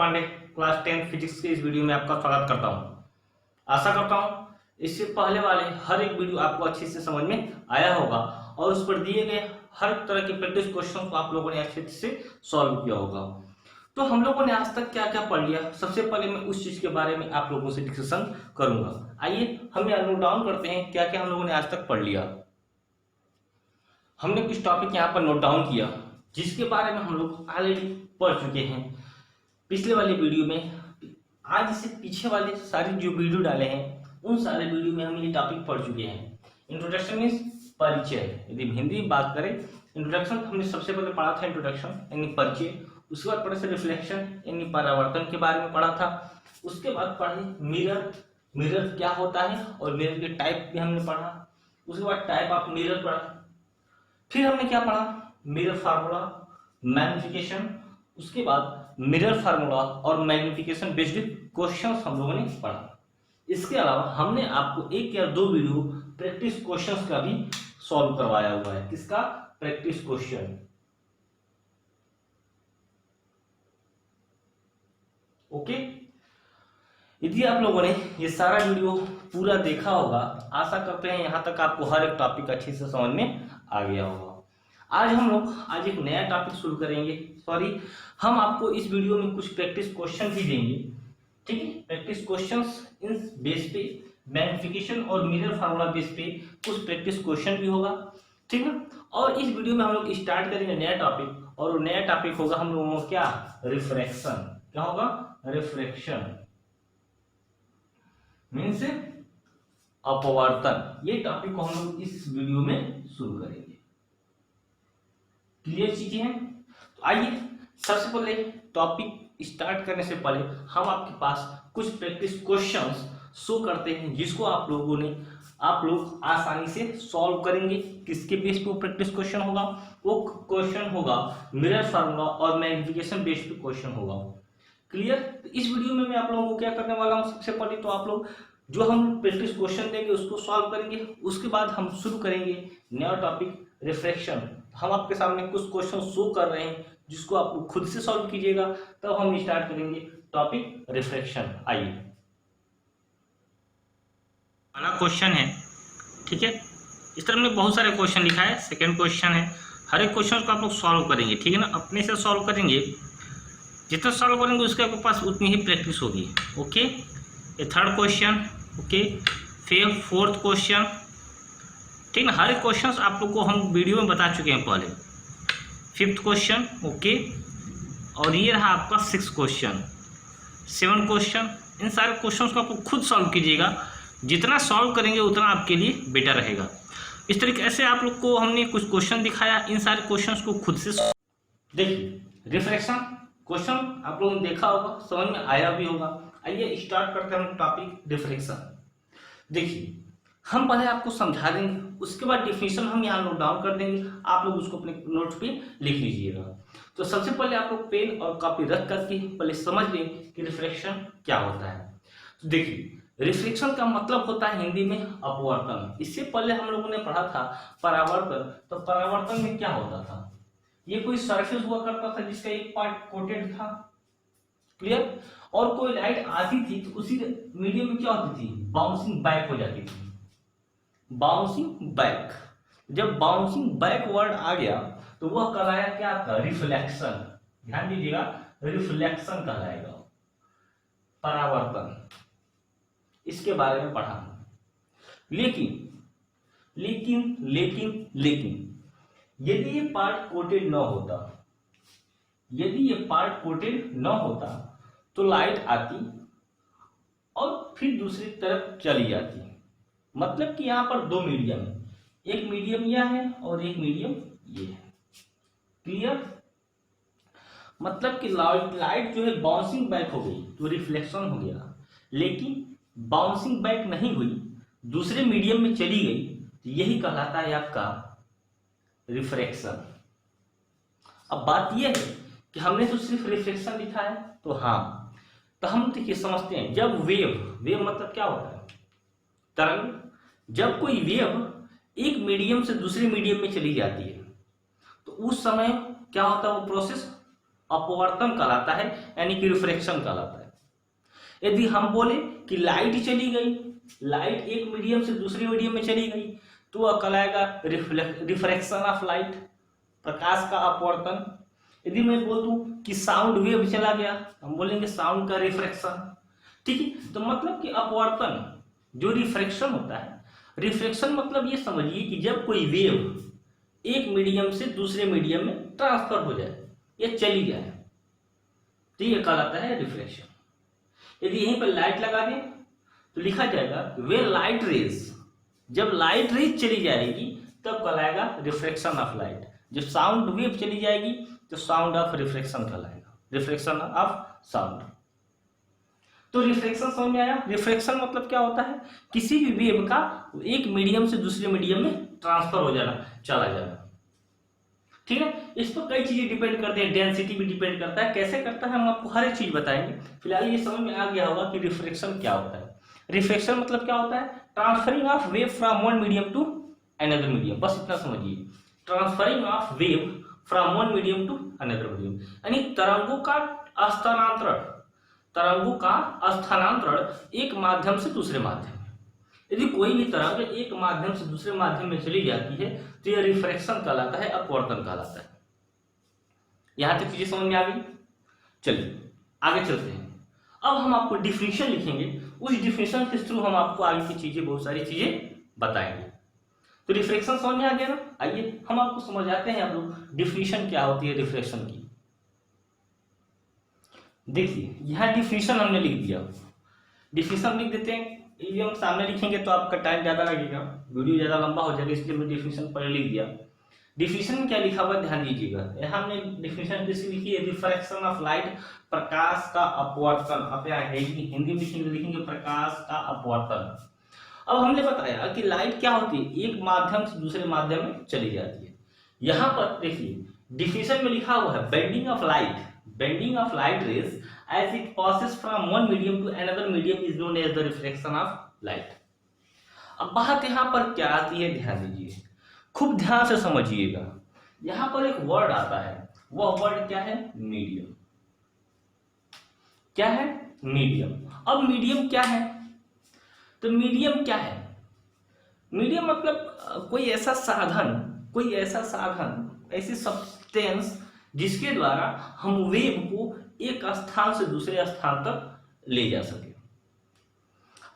Pandey class 10 physics के इस video में आपका स्वागत करता हूं। आशा करता हूं इससे पहले वाले हर एक वीडियो आपको अच्छे से समझ में आया होगा और उस पर दिए गए हर तरह के प्रैक्टिस क्वेश्चन को आप लोगों ने अच्छे से सॉल्व किया होगा। तो हम लोगों ने आज तक क्या क्या पढ़ लिया, सबसे पहले मैं उस चीज के बारे में आप लोगों से डिस्कशन करूंगा। आइए हम यहाँ नोट डाउन करते हैं क्या क्या हम लोगों ने आज तक पढ़ लिया। हमने कुछ टॉपिक यहाँ पर नोट डाउन किया जिसके बारे में हम लोग ऑलरेडी पढ़ चुके हैं पिछले वाले वीडियो में। आज से पीछे वाले सारे जो वीडियो डाले हैं उन सारे वीडियो में हम ये टॉपिक पढ़ चुके हैं। इंट्रोडक्शन मीन्स परिचय। यदि हिंदी में बात करें, इंट्रोडक्शन हमने सबसे पहले पढ़ा था, इंट्रोडक्शन यानी परिचय। उसके बाद पढ़े से रिफ्लेक्शन यानी परावर्तन के बारे में पढ़ा था। उसके बाद पढ़े मिरर, मिरर क्या होता है और मिरर के टाइप भी हमने पढ़ा। उसके बाद टाइप ऑफ मिरर पढ़ा। फिर हमने क्या पढ़ा, मिरर फार्मूला, मैग्निफिकेशन। उसके बाद मिरर फार्मूला और मैग्निफिकेशन बेस्ड क्वेश्चंस हम लोगों ने पढ़ा। इसके अलावा हमने आपको एक या दो वीडियो प्रैक्टिस क्वेश्चंस का भी सॉल्व करवाया हुआ है। किसका? Practice question. ओके, यदि आप लोगों ने ये सारा वीडियो पूरा देखा होगा, आशा करते हैं यहां तक आपको हर एक टॉपिक अच्छे से समझ में आ गया होगा। आज एक नया टॉपिक शुरू करेंगे। हम आपको इस वीडियो में कुछ प्रैक्टिस क्वेश्चन भी देंगे, ठीक है। प्रैक्टिस क्वेश्चंस इन बेस पे मैग्निफिकेशन और मिरर फार्मूला बेस पे कुछ प्रैक्टिस क्वेश्चन भी होगा, ठीक है। और इस वीडियो में हम लोग स्टार्ट करेंगे नया टॉपिक, और नया टॉपिक होगा हम लोगों को क्या? रिफ्रैक्शन। क्या होगा? रिफ्रैक्शन मीन्स अपवर्तन। ये टॉपिक को हम लोग इस वीडियो में शुरू करेंगे। क्लियर चीजें हैं? तो आइए सबसे पहले टॉपिक स्टार्ट करने से पहले हम आपके पास कुछ प्रैक्टिस क्वेश्चंस शो करते हैं जिसको आप लोग आसानी से सॉल्व करेंगे। किसके बेस पे वो प्रैक्टिस क्वेश्चन होगा? वो क्वेश्चन होगा मिरर फार्मूला और मैग्निफिकेशन बेस पे क्वेश्चन होगा। क्लियर? तो इस वीडियो में मैं आप लोगों को क्या करने वाला हूँ, सबसे पहले तो आप लोग जो हम प्रैक्टिस क्वेश्चन देंगे उसको सॉल्व करेंगे। उसके बाद हम शुरू करेंगे नया टॉपिक रिफ्रैक्शन। हम आपके सामने कुछ क्वेश्चन शो कर रहे हैं जिसको आप खुद से सॉल्व कीजिएगा, तब हम स्टार्ट करेंगे टॉपिक रिफ्रैक्शन। आइए, पहला क्वेश्चन है, ठीक है। इस तरह में बहुत सारे क्वेश्चन लिखा है। सेकंड क्वेश्चन है। हर एक क्वेश्चन को आप लोग सॉल्व करेंगे, ठीक है ना। अपने से सॉल्व करेंगे, जितना सॉल्व करेंगे उसके आपके पास उतनी ही प्रैक्टिस होगी। ओके, ये थर्ड क्वेश्चन। ओके, फिर फोर्थ क्वेश्चन, ठीक है ना। हर एक क्वेश्चन आप लोग को हम वीडियो में बता चुके हैं पहले। फिफ्थ क्वेश्चन, ओके, और ये रहा आपका सिक्स क्वेश्चन, सेवन क्वेश्चन। इन सारे क्वेश्चंस को आप खुद सॉल्व कीजिएगा। जितना सॉल्व करेंगे उतना आपके लिए बेटर रहेगा। इस तरीके से आप लोग को हमने कुछ क्वेश्चन दिखाया, इन सारे क्वेश्चंस को खुद से देखिए। रिफ्रैक्शन क्वेश्चन आप लोगों ने देखा होगा, समझ में आया भी होगा। आइए स्टार्ट करते हैं टॉपिक रिफ्रैक्शन। देखिए, हम पहले आपको समझा देंगे, उसके बाद डिफिनेशन हम यहाँ नोट डाउन कर देंगे। आप लोग उसको अपने नोट्स पे लिख लीजिएगा। तो सबसे पहले आप लोग पेन और कॉपी रख करके पहले समझ लें कि रिफ्रैक्शन क्या होता है। तो देखिए, रिफ्लेक्शन का मतलब होता है हिंदी में अपवर्तन। इससे पहले हम लोगों ने पढ़ा था परावर्तन। तो परावर्तन में क्या होता था? ये कोई सरफेस हुआ करता था जिसका एक पार्ट कोटेड था, क्लियर, और कोई लाइट आती थी तो उसी मीडियम में क्या होती थी? बाउंसिंग बैक हो जाती थी। बाउंसिंग बैक, जब बाउंसिंग बैक वर्ड आ गया तो वह कहलाया क्या आपका? रिफ्लेक्शन। ध्यान दीजिएगा, रिफ्लेक्शन कहलाएगा। परावर्तन, इसके बारे में पढ़ा। लेकिन लेकिन लेकिन लेकिन यदि ये पार्ट कोटेड न होता, यदि ये पार्ट कोटेड न होता तो लाइट आती और फिर दूसरी तरफ चली जाती। मतलब कि यहां पर दो मीडियम है, एक मीडियम यह है और एक मीडियम ये है। क्लियर? मतलब कि लाइट जो है बाउंसिंग बैक हो गई तो रिफ्लेक्शन हो गया, लेकिन बाउंसिंग बैक नहीं हुई, दूसरे मीडियम में चली गई, तो यही कहलाता है आपका रिफ्रैक्शन। अब बात यह है कि हमने तो सिर्फ रिफ्लेक्शन लिखा है, तो हाँ, तो हम देखिए समझते हैं। जब वेव मतलब क्या होता है? तरंग। जब कोई वेव एक मीडियम से दूसरे मीडियम में चली जाती है तो उस समय क्या होता है? वो प्रोसेस अपवर्तन कहलाता है, यानी कि रिफ्रैक्शन कहलाता है। यदि हम बोले कि लाइट चली गई, लाइट एक मीडियम से दूसरे मीडियम में चली गई, तो वह कहलाएगा रिफ्रैक्शन ऑफ लाइट, प्रकाश का अपवर्तन। यदि मैं बोल दूं कि साउंड वेव चला गया, हम बोलेंगे साउंड का रिफ्रैक्शन। ठीक है, तो मतलब कि अपवर्तन जो रिफ्रैक्शन होता है, रिफ्रैक्शन मतलब ये समझिए कि जब कोई वेव एक मीडियम से दूसरे मीडियम में ट्रांसफर हो जाए या चली जाए, तो ये कहलाता है रिफ्रैक्शन। यदि यहीं पर लाइट लगा दें तो लिखा जाएगा वे लाइट रेज, जब लाइट रेज चली जाएगी तब कहलाएगा रिफ्रैक्शन ऑफ लाइट। जब साउंड वेव चली जाएगी तो साउंड ऑफ रिफ्रैक्शन कहलाएगा, रिफ्रैक्शन ऑफ साउंड। तो रिफ्रैक्शन समझ में आया? रिफ्रैक्शन मतलब क्या होता है, किसी भी वेव का एक मीडियम से दूसरे मीडियम में ट्रांसफर हो जाना, चला जाना। ठीक है, इस पर कई चीजें डिपेंड करते हैं, डेंसिटी भी डिपेंड करता है, कैसे करता है हम आपको हर एक चीज बताएंगे। फिलहाल ये समझ में आ गया होगा कि रिफ्रैक्शन क्या होता है। रिफ्रैक्शन मतलब क्या होता है, transferring of wave from one medium to another medium, बस इतना समझिए, transferring of wave from one medium to another medium, यानी तरंगों का स्थानांतरण, तरंगों का स्थानांतरण एक माध्यम से दूसरे माध्यम में। यदि कोई भी तरंग एक माध्यम से दूसरे माध्यम में चली जाती है तो यह रिफ्रैक्शन कहलाता है, अपवर्तन कहलाता है। यहां तक चीजें समझ में आ गई? चलिए आगे चलते हैं। अब हम आपको डिफिनेशन लिखेंगे, उस डिफिनेशन के थ्रू हम आपको आगे की चीजें, बहुत सारी चीजें बताएंगे। तो रिफ्रैक्शन समझ में आ गया ना? आइए हम आपको समझाते हैं आप लोग डिफिनेशन क्या होती है रिफ्रैक्शन की। देखिए यहां डिफिनेशन हमने लिख दिया, डिफिनेशन लिख देते हैं। ये हम सामने लिखेंगे तो आपका टाइम ज्यादा लगेगा, वीडियो ज्यादा लंबा हो जाएगा, इसलिए मैं डिफिनेशन पहले लिख दिया। डिफिनेशन में क्या लिखा हुआ ध्यान दीजिएगा, यहाँ हमने डिफिनेशन किसी लिखी है, रिफ्रैक्शन ऑफ लाइट, प्रकाश का अपवर्तन। अब यहाँ हिंदी में लिखेंगे प्रकाश का अपवर्तन। अब हमने बताया कि लाइट क्या होती है, एक माध्यम से दूसरे माध्यम में चली जाती है। यहां पर देखिए डिफिनेशन में लिखा हुआ है bending of light, bending of light raise as it passes from one medium to another medium is known as the refraction of light। अब बात यहां पर क्या आती है, ध्यान दीजिए, खूब ध्यान से समझिएगा। यहां पर एक वर्ड आता है, वह वर्ड क्या है, मीडियम। क्या है, मीडियम। अब मीडियम क्या है, तो मीडियम क्या है, मीडियम मतलब कोई ऐसा साधन, कोई ऐसा साधन, ऐसी सब्सटेंस जिसके द्वारा हम वेव को एक स्थान से दूसरे स्थान तक ले जा सके।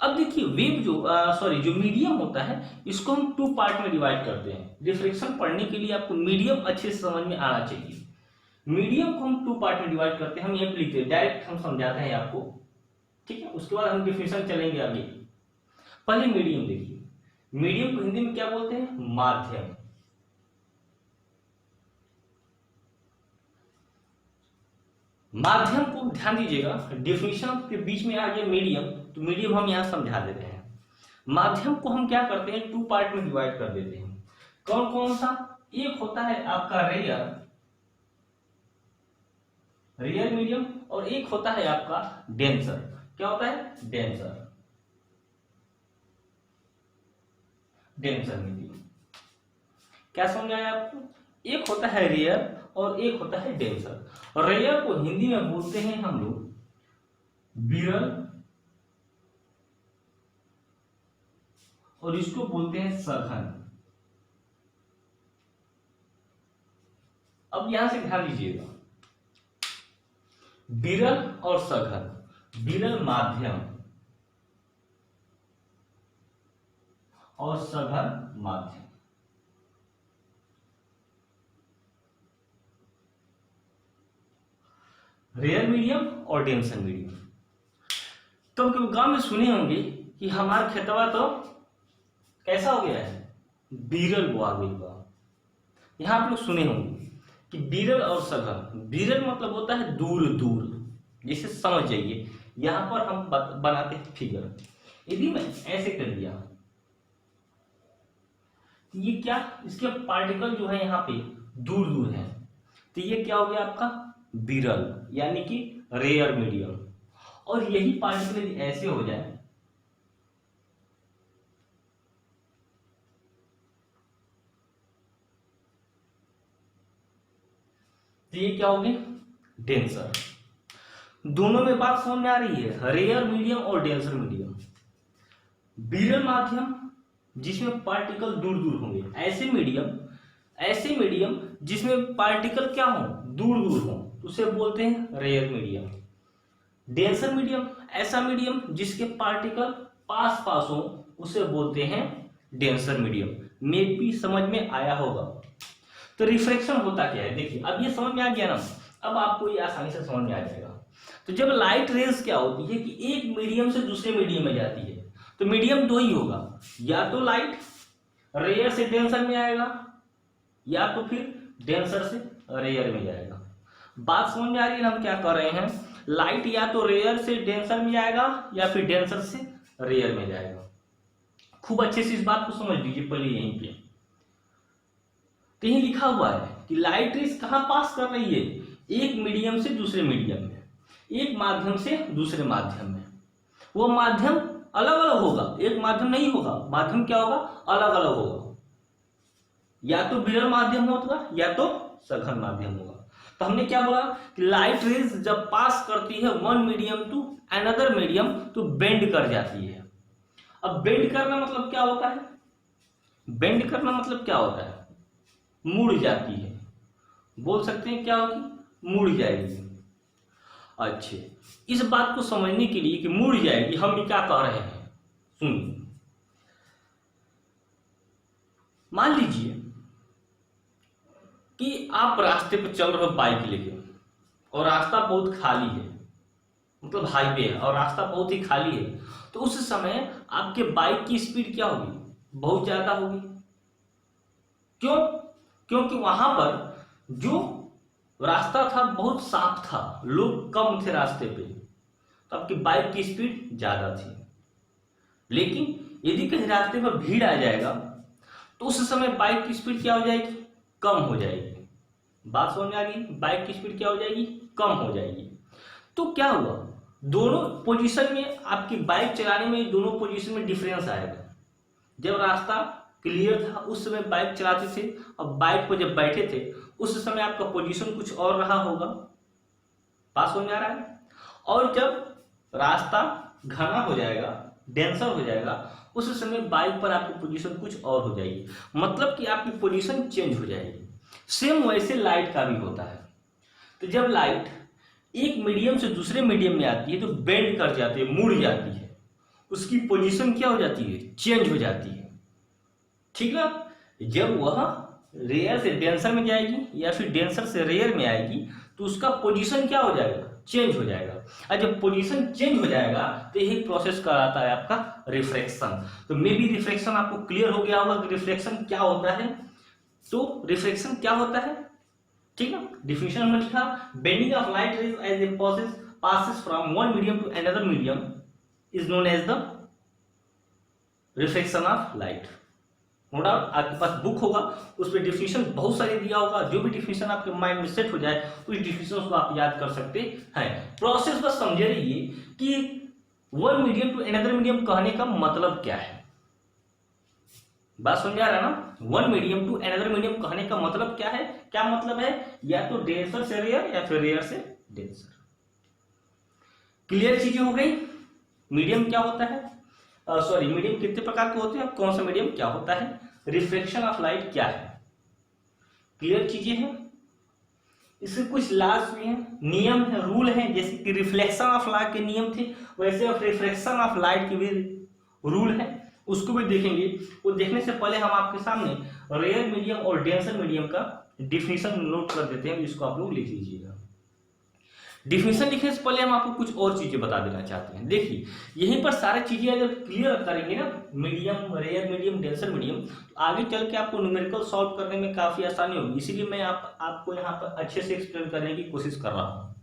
अब देखिए वेव जो मीडियम होता है, इसको हम टू पार्ट में डिवाइड करते हैं। रिफ्रैक्शन पढ़ने के लिए आपको मीडियम अच्छे से समझ में आना चाहिए। मीडियम को हम टू पार्ट में डिवाइड करते हैं, हम ये लिखते हैं, डायरेक्ट हम समझाते हैं आपको, ठीक है, उसके बाद हम डिफिनेशन चलेंगे आगे। पहले मीडियम देखिए, मीडियम को हिंदी में क्या बोलते हैं, माध्यम। माध्यम को ध्यान दीजिएगा, डिफिनेशन के बीच में आ गया मीडियम, तो मीडियम हम यहां समझा देते हैं। माध्यम को हम क्या करते हैं, टू पार्ट में डिवाइड कर देते हैं। कौन कौन सा, एक होता है आपका रेयर मीडियम, और एक होता है आपका डेंसर। क्या होता है, डेंसर, डेंसर मीडियम। क्या समझ आया आपको? एक होता है रेयर और एक होता है डेंसर। रेयर को हिंदी में बोलते हैं हम लोग विरल, और इसको बोलते हैं सघन। अब यहां से ध्यान दीजिएगा, विरल और सघन, विरल माध्यम और सघन माध्यम। रेयर मीडियम और डेंसर मीडियम। तो गांव में सुने होंगे कि हमारा खेतवा तो कैसा हो गया है, बीरल बोआ गई बा। यहां आप लोग सुने होंगे कि बीरल और सघन। बीरल मतलब होता है दूर दूर, जिसे समझ जाइए। यहां पर हम बनाते हैं फिगर। यदि मैं ऐसे कर दिया, ये क्या, इसके पार्टिकल जो है यहाँ पे दूर दूर है, तो ये क्या हो गया आपका विरल, यानी कि रेयर मीडियम। और यही पार्टिकल यदि ऐसे हो जाए, तो ये क्या हो गए डेंसर। दोनों में बात समझ में आ रही है, रेयर मीडियम और डेंसर मीडियम। विरल माध्यम जिसमें पार्टिकल दूर दूर होंगे, ऐसे मीडियम जिसमें पार्टिकल क्या हो, दूर दूर हो, उसे बोलते हैं रेयर मीडियम। डेंसर मीडियम ऐसा मीडियम जिसके पार्टिकल पास पास हो, उसे बोलते हैं डेंसर मीडियम। मे भी समझ में आया होगा। तो रिफ्रैक्शन होता क्या है, देखिए अब ये समझ में आ गया ना, अब आपको ये आसानी से समझ में आ जाएगा। तो जब लाइट रेज क्या होती है कि एक मीडियम से दूसरे मीडियम में जाती है, तो मीडियम दो ही होगा, या तो लाइट रेयर से डेंसर में आएगा, या तो फिर डेंसर से रेयर में जाएगा। बात समझ में आ रही है ना, हम क्या कर रहे हैं, लाइट या तो रेयर से डेंसर में जाएगा या फिर डेंसर से रेयर में जाएगा। खूब अच्छे से इस बात को समझ लीजिए पहले। यहीं पे कहीं लिखा हुआ है कि लाइट रेज कहां पास कर रही है, एक मीडियम से दूसरे मीडियम में, एक माध्यम से दूसरे माध्यम में। वो माध्यम अलग अलग होगा, एक माध्यम नहीं होगा, माध्यम क्या होगा, अलग अलग होगा, या तो विरल माध्यम होगा या तो सघन माध्यम होगा। तो हमने क्या बोला कि लाइट रेज जब पास करती है one medium to another medium, तो बेंड कर जाती है। अब बेंड करना मतलब क्या होता है, बेंड करना मतलब क्या होता है, मुड़ जाती है, बोल सकते हैं क्या होगी, मुड़ जाएगी। अच्छे, इस बात को समझने के लिए कि मुड़ जाएगी, हम क्या कह रहे हैं, सुनिए। मान लीजिए कि आप रास्ते पर चल रहे हो बाइक लेके, और रास्ता बहुत खाली है, मतलब हाईवे है और रास्ता बहुत ही खाली है, तो उस समय आपके बाइक की स्पीड क्या होगी, बहुत ज्यादा होगी। क्यों, क्योंकि वहां पर जो रास्ता था बहुत साफ था, लोग कम थे रास्ते पे, तो आपकी बाइक की स्पीड ज्यादा थी। लेकिन यदि कहीं रास्ते पर भीड़ आ जाएगा, तो उस समय बाइक की स्पीड क्या हो जाएगी, कम हो जाएगी। बात समझ में आ गई, बाइक की स्पीड क्या हो जाएगी, कम हो जाएगी। तो क्या हुआ, दोनों पोजीशन में आपकी बाइक चलाने में दोनों पोजीशन में डिफरेंस आएगा। जब रास्ता क्लियर था उस समय बाइक चलाते थे, और बाइक पर जब बैठे थे उस समय आपका पोजीशन कुछ और रहा होगा। बात समझ में आ रहा है। और जब रास्ता घना हो जाएगा, डेंसर हो जाएगा, उस समय बाइक पर आपकी पोजीशन कुछ और हो जाएगी, मतलब कि आपकी पोजीशन चेंज हो जाएगी। सेम वैसे लाइट का भी होता है। तो जब लाइट एक मीडियम से दूसरे मीडियम में आती है तो बेंड कर जाती है, मुड़ जाती है, उसकी पोजीशन क्या हो जाती है, चेंज हो जाती है, ठीक ना। जब वह रेयर से डेंसर में जाएगी या फिर डेंसर से रेयर में आएगी, तो उसका पोजीशन क्या हो जाएगा, चेंज हो जाएगा। और जब पोजीशन चेंज हो जाएगा तो यही प्रोसेस कराता है आपका रिफ्रैक्शन। तो मे बी रिफ्रैक्शन आपको क्लियर हो गया होगा कि रिफ्रैक्शन क्या होता है। तो रिफ्रैक्शन क्या होता है, ठीक है। डिफिनेशन हमने लिखा, bending of light rays as a passes from one medium to another medium is known as the reflection of light. No doubt आपके पास बुक होगा, उस पर डिफिनेशन बहुत सारे दिया होगा, जो भी डिफिनेशन आपके माइंड में सेट हो जाए उस डिफिनेशन को आप याद कर सकते हैं। प्रोसेस बस समझे रहिए कि one medium to another medium कहने का मतलब क्या है। बात समझ आ रहा है ना, one medium to another medium कहने का मतलब क्या है, क्या मतलब है, या तो डेंसर से रेयर या फिर रेयर से डेंसर। क्लियर चीजें हो गई। मीडियम क्या होता है, सॉरी मीडियम कितने प्रकार के होते हैं, कौन सा मीडियम क्या होता है, रिफ्लेक्शन ऑफ लाइट क्या है, क्लियर चीजें हैं। इसके कुछ लॉज भी हैं, नियम है, रूल है, जैसे कि रिफ्लेक्शन ऑफ लाइट के नियम थे, वैसे रिफ्लेक्शन ऑफ लाइट के भी रूल है, उसको भी देखेंगे। वो देखने से पहले हम आपके सामने रेयर मीडियम और डेंसर मीडियम का डिफिनेशन नोट कर देते हैं, जिसको आप लोग लिख लीजिएगा। डिफिनेशन लिखने से पहले हम आपको कुछ और चीजें बता देना चाहते हैं। देखिए यहीं पर सारी चीजें अगर क्लियर करेंगे ना, medium, rare medium, denser medium, तो आगे चल के आपको न्यूमेरिकल सॉल्व करने में काफी आसानी होगी। इसीलिए मैं आपको यहाँ पर अच्छे से एक्सप्लेन करने की कोशिश कर रहा हूँ।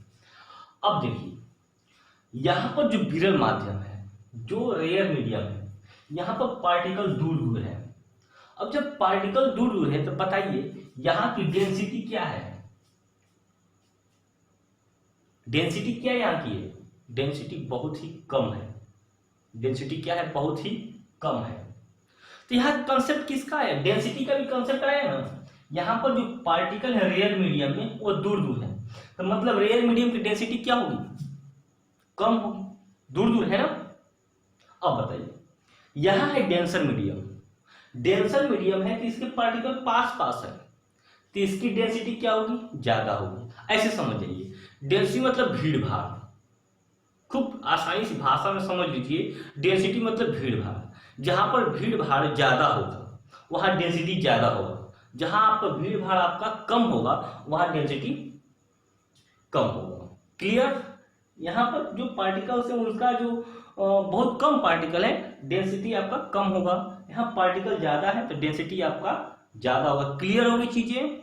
अब देखिए यहाँ पर जो विरल माध्यम है, जो रेयर मीडियम है, यहाँ पर पार्टिकल दूर दूर है। अब जब पार्टिकल दूर दूर है तो बताइए यहाँ की डेंसिटी क्या है, डेंसिटी क्या यहाँ की है, डेंसिटी बहुत ही कम है। डेंसिटी क्या है, बहुत ही कम है। तो यहाँ कंसेप्ट किसका है, डेंसिटी का भी कंसेप्ट आया ना। यहाँ पर जो पार्टिकल है रेयर मीडियम में वो दूर दूर है, तो मतलब रेयर मीडियम की डेंसिटी क्या होगी, कम होगी, दूर दूर है ना। अब बताइए, यहां है डेंसर मीडियम, डेंसर मीडियम है तो इसके पार्टिकल पास पास है, तो इसकी डेंसिटी क्या होगी, ज्यादा होगी। ऐसे समझ जाइए, डेंसिटी मतलब भीड़ भाड़, खूब आसानी से भाषा में समझ लीजिए, डेंसिटी मतलब भीड़ भाड़। जहां पर भीड़ भाड़ ज्यादा होगा वहां डेंसिटी ज्यादा होगा, जहां आपका भीड़ भाड़ आपका कम होगा वहां डेंसिटी कम होगा। क्लियर। यहाँ पर जो पार्टिकल्स है उनका जो बहुत कम पार्टिकल है, डेंसिटी आपका कम होगा। यहाँ पार्टिकल ज्यादा है तो डेंसिटी आपका ज्यादा होगा। क्लियर होगी चीजें।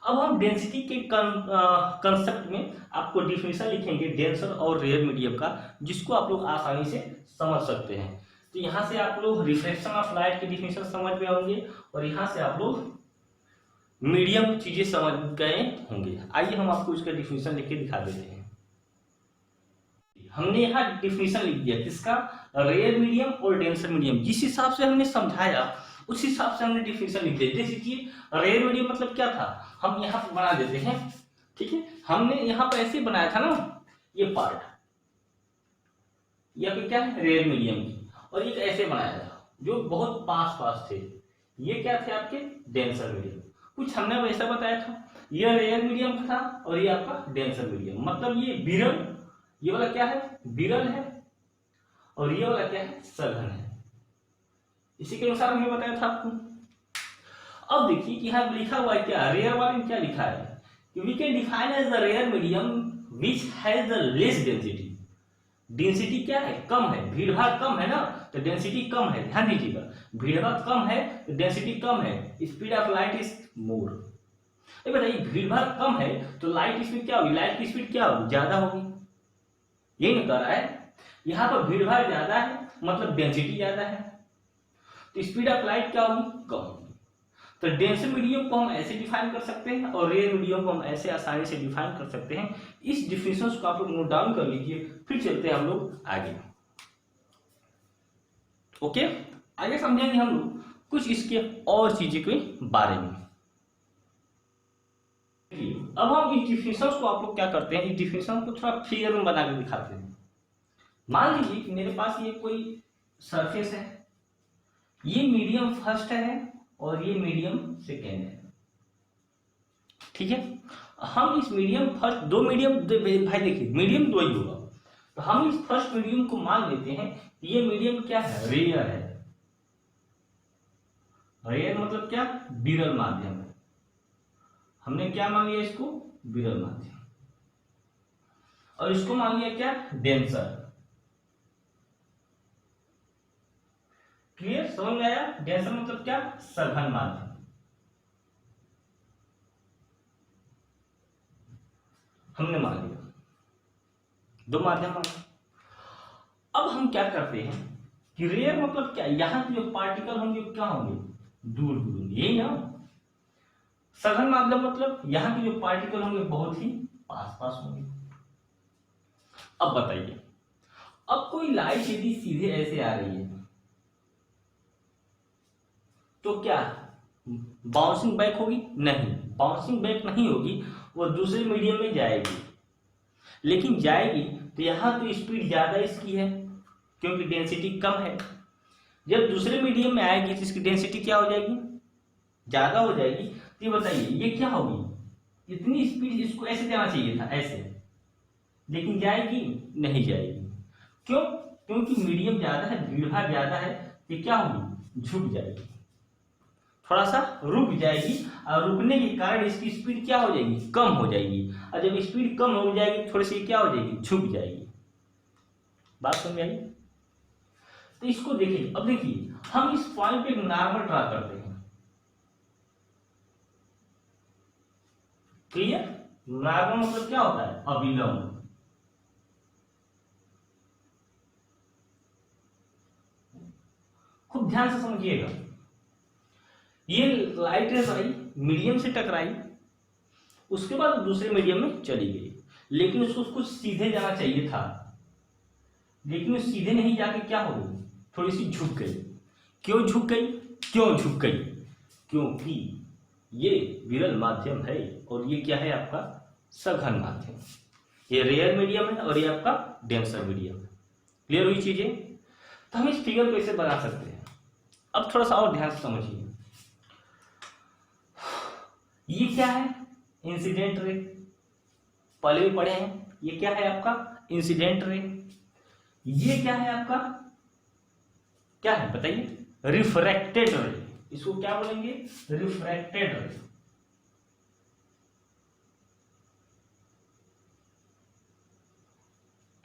अब हम डेंसिटी के कंसेप्ट में आपको डिफिनेशन लिखेंगे डेंसर और रेयर मीडियम का, जिसको आप लोग आसानी से समझ सकते हैं। तो यहाँ से आप लोग रिफ्लेक्शन ऑफ लाइट की डिफिनेशन समझ में होंगे और यहाँ से आप लोग मीडियम चीजें समझ गए होंगे। आइए हम आपको इसका डिफिनेशन लिख के दिखा देते हैं। हमने यहाँ डिफिनेशन लिख दिया किसका, रेयर मीडियम और डेंसर मीडियम। जिस हिसाब से हमने समझाया उस हिसाब से हमने डिफिनेशन लिख दिया। जैसे कि रेयर मीडियम मतलब क्या था, हम यहाँ पर बना देते हैं, ठीक है। हमने यहाँ पर ऐसे बनाया था ना, ये पार्ट या फिर क्या है रेयर मीडियम की, और एक ऐसे बनाया था जो बहुत पास पास थे, ये क्या थे आपके डेंसर मीडियम। कुछ हमने वैसा बताया था, ये रेयर मीडियम था और ये आपका डेंसर मीडियम। मतलब ये विरल, ये वाला क्या है विरल है, और ये वाला क्या है सघन है। इसी के अनुसार हमने बताया था आपको। अब देखिए कि यहाँ लिखा हुआ है क्या, रेयर वाले में क्या लिखा है कि we can define as the rare medium which has the less density. Density क्या है, कम है, भीड़ भाड़ कम है ना, तो डेंसिटी कम है। ध्यान दीजिएगा, भीड़ भाड़ कम है तो डेंसिटी कम है, speed of light is more. बताइए भीड़ भाड़ कम है तो लाइट स्पीड क्या होगी, लाइट की स्पीड क्या होगी, ज्यादा होगी। यही नहीं कर रहा है, यहाँ पर भीड़ भाड़ ज्यादा है मतलब डेंसिटी ज्यादा है, तो स्पीड ऑफ लाइट क्या होगी, कम होगी। तो डेंसर मीडियम को हम ऐसे डिफाइन कर सकते हैं और रेयर मीडियम को हम ऐसे आसानी से डिफाइन कर सकते हैं। इस डिफिनेशन को आप लोग नोट डाउन कर लीजिए, फिर चलते हैं हम लोग आगे। ओके, आगे समझेंगे हम लोग कुछ इसके और चीजें के बारे में। अब हम इस डिफिनेशन को आप लोग क्या करते हैं, इस डिफिनेशन को थोड़ा फिगर में बना के दिखाते हैं। मान लीजिए कि मेरे पास ये कोई सरफेस है, ये मीडियम फर्स्ट है और ये मीडियम सेकेंड है, ठीक है। हम इस मीडियम फर्स्ट, दो मीडियम भाई देखिए मीडियम दो ही होगा, तो हम इस फर्स्ट मीडियम को मान लेते हैं कि ये मीडियम क्या है, रेयर है। रेयर मतलब क्या, विरल माध्यम है। हमने क्या मान लिया इसको, विरल माध्यम, और इसको मान लिया क्या, डेंसर। क्लियर, समझ में आया। डेंसर मतलब क्या, सघन माध्यम। हमने मान लिया दो माध्यम मान। अब हम क्या करते हैं कि रेयर मतलब क्या, यहां के जो पार्टिकल होंगे क्या होंगे, दूर दूर, यही ना। सघन माध्यम मतलब यहां के जो पार्टिकल होंगे बहुत ही पास पास होंगे। अब बताइए, अब कोई लाइट यदि सीधे ऐसे आ रही है तो क्या बाउंसिंग बैक होगी, नहीं, बाउंसिंग बैक नहीं होगी, वो दूसरे मीडियम में जाएगी। लेकिन जाएगी तो यहां तो स्पीड ज्यादा इसकी है क्योंकि डेंसिटी कम है। जब दूसरे मीडियम में आएगी तो इसकी डेंसिटी क्या हो जाएगी, ज्यादा हो जाएगी। तो ये बताइए ये क्या होगी, इतनी स्पीड इसको ऐसे जाना चाहिए था ऐसे, लेकिन जाएगी नहीं जाएगी। क्यों, क्योंकि मीडियम ज्यादा है, भीड़ भाड़ ज्यादा है, तो क्या होगी, झुक जाएगी, थोड़ा सा रुक जाएगी, और रुकने के कारण इसकी स्पीड क्या हो जाएगी, कम हो जाएगी। और जब स्पीड कम हो जाएगी थोड़ी सी क्या हो जाएगी, झुक जाएगी। बात समझ आई। तो इसको देखिए, अब देखिए हम इस पॉइंट पे नॉर्मल ड्रा करते हैं। क्लियर, नॉर्मल मतलब क्या होता है, अविलंब। खूब ध्यान से समझिएगा, ये लाइट रेस आई, मीडियम से टकराई, उसके बाद दूसरे मीडियम में चली गई, लेकिन उसको सीधे जाना चाहिए था, लेकिन वो सीधे नहीं जाके क्या हो गई, थोड़ी सी झुक गई। क्यों झुक गई, क्यों झुक गई, क्योंकि ये विरल माध्यम है और ये क्या है आपका सघन माध्यम। ये रेयर मीडियम है और ये आपका डेंसर मीडियम है। क्लियर हुई चीजें? तो हम इस फिगर को ऐसे बना सकते हैं। अब थोड़ा सा और ध्यान से समझिए, ये क्या है? Incident ray. पहले भी पढ़े हैं। ये क्या है आपका? Incident ray. ये क्या है आपका? क्या है बताइए? रिफ्रैक्टेड रे। इसको क्या बोलेंगे? रिफ्रैक्टेड रे।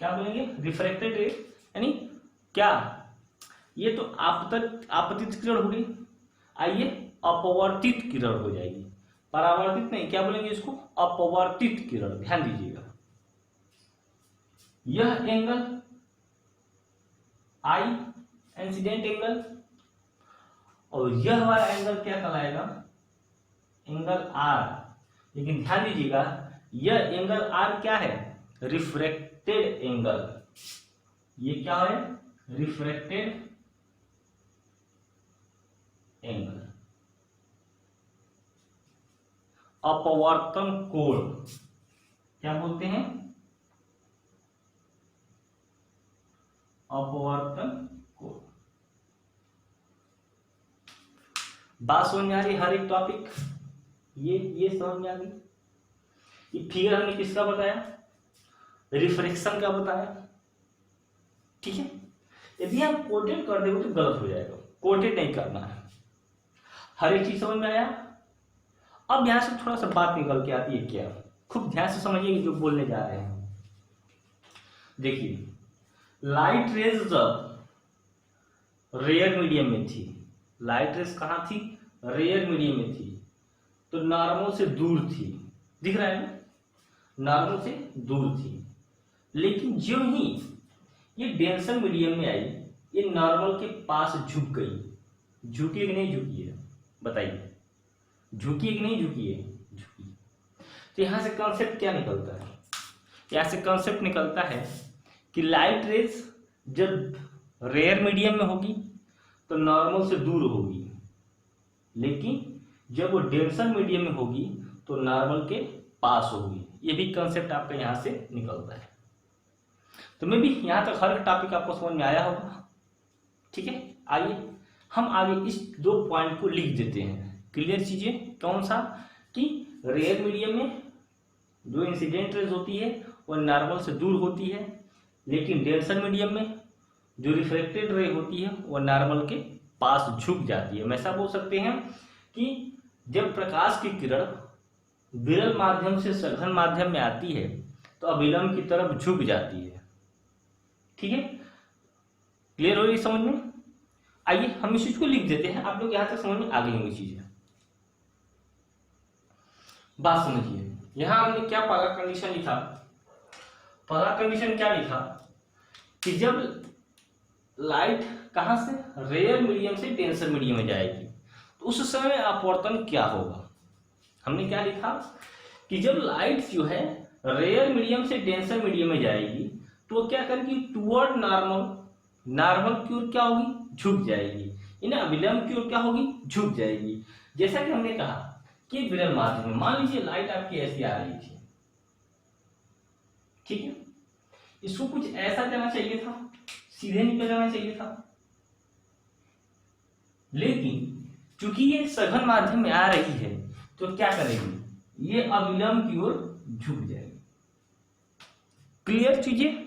क्या बोलेंगे? रिफ्रैक्टेड रे। यानी क्या? ये तो आपतित किरण हो गई, आइए अपवर्तित किरण हो जाएगी। परावर्तित नहीं, क्या बोलेंगे इसको? अपवर्तित किरण। ध्यान दीजिएगा, यह एंगल आई इंसिडेंट एंगल और यह वाला एंगल क्या कहलाएगा? Angle R. लेकिन ध्यान दीजिएगा, यह एंगल आर क्या है? Refracted angle. ये क्या है? Refracted angle. अपवर्तन कोण क्या बोलते हैं? अपवर्तन कोण। बात समझ में आ रही? हर एक टॉपिक ये समझ में आ गई। ये फिगर हमने किसका बताया? रिफ्रैक्शन का बताया। ठीक है, यदि आप कोटेड कर देंगे तो गलत हो जाएगा। कोटेड नहीं करना है। हर एक चीज समझ में आया? अब यहां से थोड़ा सा बात निकल के आती है क्या, खूब ध्यान से समझिए जो बोलने जा रहे हैं। देखिए, लाइट रेज जब रेयर मीडियम में थी, लाइट रेज कहां थी? रेयर मीडियम में थी, तो नॉर्मल से दूर थी। दिख रहा है ना? नॉर्मल से दूर थी। लेकिन जो ही ये डेंसर मीडियम में आई, ये नॉर्मल के पास झुक गई। झुकी कि नहीं झुकी है? बताइए, झुकी कि नहीं झुकी है? झुकी। तो यहां से कॉन्सेप्ट क्या निकलता है? यहां से कॉन्सेप्ट निकलता है कि लाइट रेज जब रेयर मीडियम में होगी तो नॉर्मल से दूर होगी, लेकिन जब वो डेंसर मीडियम में होगी तो नॉर्मल के पास होगी। ये भी कॉन्सेप्ट आपका यहां से निकलता है। तो मैं भी यहां तक हर टॉपिक आपको समझ में आया होगा। ठीक है, आइए हम आगे इस 2 पॉइंट को लिख देते हैं। क्लियर चीजें? कौन सा? कि रेयर मीडियम में जो इंसिडेंट रेज होती है वो नॉर्मल से दूर होती है, लेकिन डेंसर मीडियम में जो रिफ्रैक्टेड रे होती है वो नॉर्मल के पास झुक जाती है। हम ऐसा बोल सकते हैं कि जब प्रकाश की किरण विरल माध्यम से सघन माध्यम में आती है तो अभिलंब की तरफ झुक जाती है। ठीक है, क्लियर हो रही समझ में? आइए हम इस चीज को लिख देते हैं, आप लोग यहां तक समझ में आ गई होंगी चीजें। बात समझिए, यहां हमने क्या पहला कंडीशन लिखा? पहला कंडीशन क्या लिखा? कि जब लाइट कहां से? रेयर मीडियम से डेंसर मीडियम में जाएगी तो उस समय अपवर्तन क्या होगा? हमने क्या लिखा? कि जब लाइट जो है रेयर मीडियम से डेंसर मीडियम में जाएगी तो क्या करेगी? Toward normal. नॉर्मल की ओर क्या होगी? झुक जाएगी। इन्हें अभिलंब की ओर क्या होगी? झुक जाएगी। जैसा कि हमने कहा कि विरल माध्यम में मान लीजिए लाइट आपकी ऐसी आ रही थी, ठीक है, इसको कुछ ऐसा जाना चाहिए था, सीधे निकल जाना चाहिए था, लेकिन चूंकि ये सघन माध्यम में आ रही है तो क्या करेगी? ये अविलंब की ओर झुक जाएगी। क्लियर चीजें?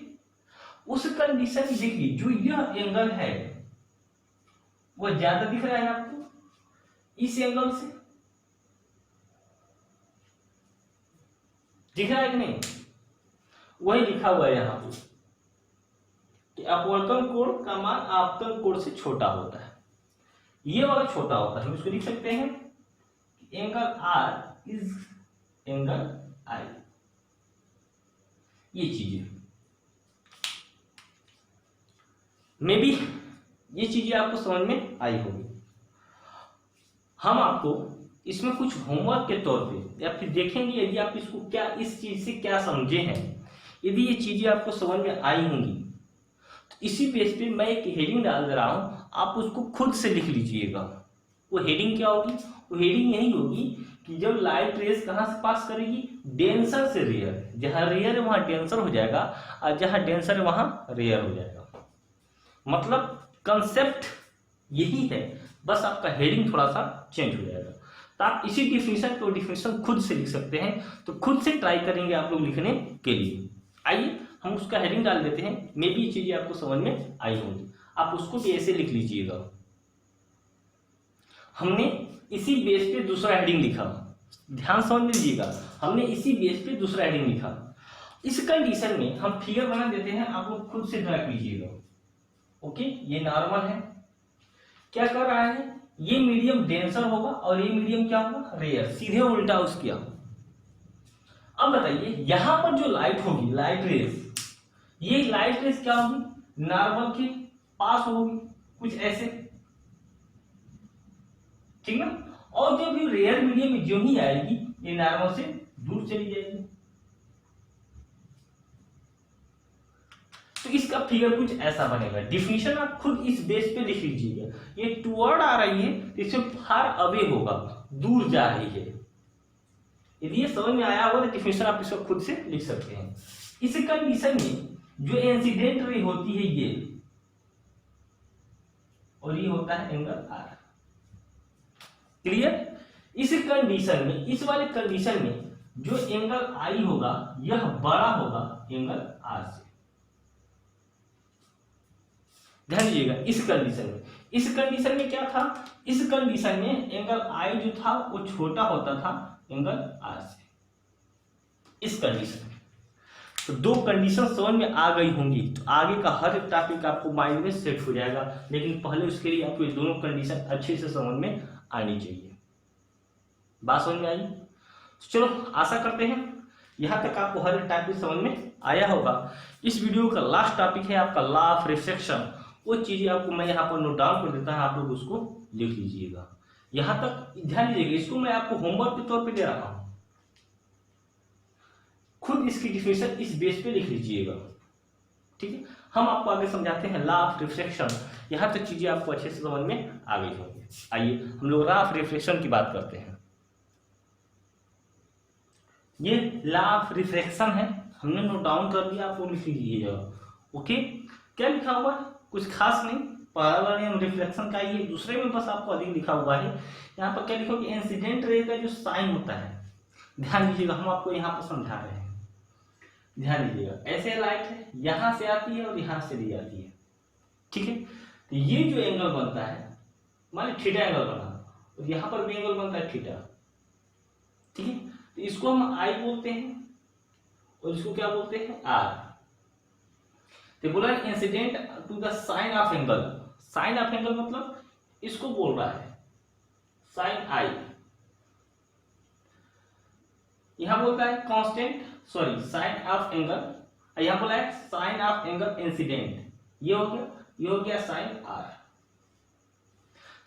उस कंडीशन में देखिए, जो यह एंगल है वो ज्यादा दिख रहा है आपको इस एंगल से, दिख रहा है कि नहीं? वही लिखा हुआ है यहां पर कि अपवर्तन कोण का मान आपतन कोण से छोटा होता है। ये वाला छोटा होता है, हम इसको लिख सकते हैं एंगल आर इज एंगल आई। ये चीजें मे बी ये चीजें आपको समझ में आई होगी। हम आपको इसमें कुछ होमवर्क के तौर पे या फिर देखेंगे, यदि आप इसको क्या इस चीज से क्या समझे हैं, यदि ये चीजें आपको समझ में आई होंगी तो इसी बेस पे मैं एक हेडिंग डाल दे रहा हूं, आप उसको खुद से लिख लीजिएगा। वो हेडिंग क्या होगी? वो हेडिंग यही होगी कि जब लाइट रेस कहाँ से पास करेगी, डेंसर से रेयर, जहां रेयर है वहां डेंसर हो जाएगा और जहां डेंसर है वहां रेयर हो जाएगा। मतलब कंसेप्ट यही है, बस आपका हेडिंग थोड़ा सा चेंज हो जाएगा। तो आप इसी डिफिनेशन को डिफिनेशन खुद से लिख सकते हैं, तो खुद से ट्राई करेंगे आप लोग लिखने के लिए। आइए हम उसका हेडिंग डाल देते हैं, मे भी ये चीजें आपको समझ में आई होंगी, आप उसको भी ऐसे लिख लीजिएगा। हमने इसी बेस पे दूसरा हेडिंग लिखा, ध्यान समझ लीजिएगा, हमने इसी बेस पे दूसरा हेडिंग लिखा। इस कंडीशन में हम फिगर बना देते हैं, आप लोग खुद से ड्रा कीजिएगा। ओके, ये नॉर्मल है, क्या कर रहा है, ये मीडियम डेंसर होगा और ये मीडियम क्या होगा, रेयर, सीधे उल्टा उसके। अब बताइए यहां पर जो लाइट होगी, लाइट रेस, ये लाइट रेस क्या होगी, नॉर्मल के पास होगी, कुछ ऐसे, ठीक ना। और जब ये रेयर मीडियम में जो ही आएगी, ये नॉर्मल से दूर चली जाएगी। तो इसका फिगर कुछ ऐसा बनेगा। डिफिनीशन आप खुद इस बेस पे लिख लीजिएगा। ये टुवर्ड आ रही है, इसमें फार अवे होगा, दूर जा रही है। यदि ये समझ में आया होगा तो डिफिनीशन आप इसको खुद से लिख सकते हैं। इस कंडीशन में जो इंसिडेंट रे होती है ये, और ये होता है एंगल आर। क्लियर। इस कंडीशन में, इस वाले कंडीशन में जो एंगल आई होगा यह बड़ा होगा एंगल आर से। ध्यान दीजिएगा, इस कंडीशन में क्या था, इस कंडीशन में एंगल आई जो था वो छोटा होता था एंगल आर से। इस कंडीशन में तो दो कंडीशन समझ में आ गई होंगी, तो आगे का हर एक टॉपिक आपको माइंड में सेट हो जाएगा। लेकिन पहले उसके लिए आपको ये दोनों कंडीशन अच्छे से समझ में आनी चाहिए। बात समझ में आई? तो चलो आशा करते हैं यहां तक आपको हर एक टॉपिक समझ में आया होगा। इस वीडियो का लास्ट टॉपिक है आपका लॉ ऑफ रिफ्लेक्शन। वो चीजें आपको मैं यहाँ पर नोट डाउन कर देता हूं, आप लोग उसको लिख लीजिएगा। यहां तक ध्यान दीजिएगा, इसको मैं आपको होमवर्क के तौर पे दे रहा हूं, खुद इसकी डिफिनेशन इस बेस पे लिख लीजिएगा। ठीक है, हम आपको आगे समझाते हैं लॉ ऑफ रिफ्लेक्शन। यहां तक चीजें आपको अच्छे से समझ में आ गई होंगी। आइए हम लोग लॉ ऑफ रिफ्लेक्शन की बात करते हैं। ये लॉ ऑफ रिफ्लेक्शन है, हमने नोट डाउन कर दिया, आपको लिख लीजिएगा। ओके, क्या लिखा हुआ है, कुछ खास नहीं, पहला वाला नियम रिफ्लेक्शन का ही है, दूसरे में बस आपको अधिक लिखा हुआ है। यहाँ पर क्या लिखा कि इंसिडेंट रे का जो साइन होता है, ध्यान दीजिएगा, हम आपको यहाँ पर समझा रहे हैं। ध्यान दीजिएगा, ऐसे लाइट है, यहां से आती है और यहां से भी आती है। ठीक है, तो ये जो एंगल बनता है, मान ली थीटा एंगल बना, और यहां पर भी एंगल बनता है थीटा। ठीक है, तो इसको हम आई बोलते हैं और इसको क्या बोलते हैं, आर। तो बोला incident to the sine of angle. Sine of angle मतलब इसको बोल रहा है साइन आई। यहां बोलता है constant, sorry sine of angle, यहां बोला है साइन ऑफ एंगल इंसिडेंट। ये हो गया साइन आर।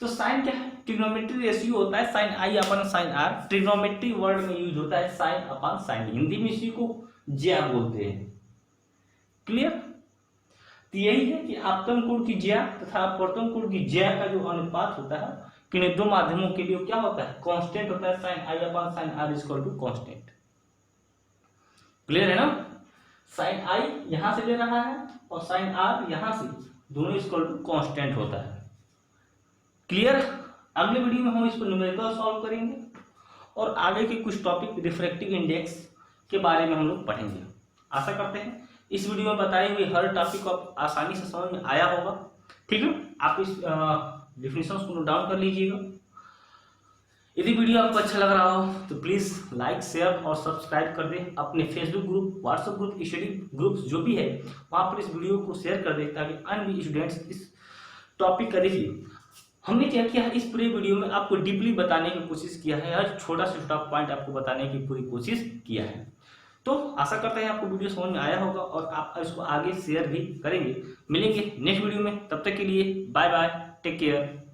तो साइन क्या है, ट्रिग्नोमेट्री रेशियो होता है sine I upon sine R. Trigonometry word में यूज होता है साइन अपन साइन, हिंदी में इसी को ज्या बोलते हैं। क्लियर। तो यही है कि आपतन कोण की ज्या तथा अपवर्तन कोण की ज्या का जो अनुपात होता है किन्हीं दो माध्यमों के लिए क्या होता है, कांस्टेंट होता है। Sine I upon sine R is equal to constant. Clear है ना। साइन आई यहां से ले रहा है और साइन आर यहां से, दोनों इक्वल टू कांस्टेंट होता है। क्लियर। अगले वीडियो में हम इसको न्यूमेरिकल सॉल्व करेंगे और आगे के कुछ टॉपिक रिफ्रैक्टिव इंडेक्स के बारे में हम लोग पढ़ेंगे। आशा करते हैं इस वीडियो में बताई हुई हर टॉपिक को आप आसानी से समझ में आया होगा। ठीक है, आप इस डिफिनेशंस को नोट डाउन कर लीजिएगा। यदि वीडियो आपको अच्छा लग रहा हो तो प्लीज़ लाइक, शेयर और सब्सक्राइब कर दें। अपने Facebook group, WhatsApp group, study groups जो भी है वहाँ पर इस वीडियो को शेयर कर दें ताकि अन्य भी स्टूडेंट्स इस टॉपिक का देखिए। हमने क्या किया है, इस पूरे वीडियो में आपको डीपली बताने की कोशिश किया है, हर छोटा से छोटा पॉइंट आपको बताने की पूरी कोशिश किया है। तो आशा करते हैं आपको वीडियो समझ में आया होगा और आप इसको आगे शेयर भी करेंगे। मिलेंगे नेक्स्ट वीडियो में, तब तक के लिए बाय बाय, टेक केयर।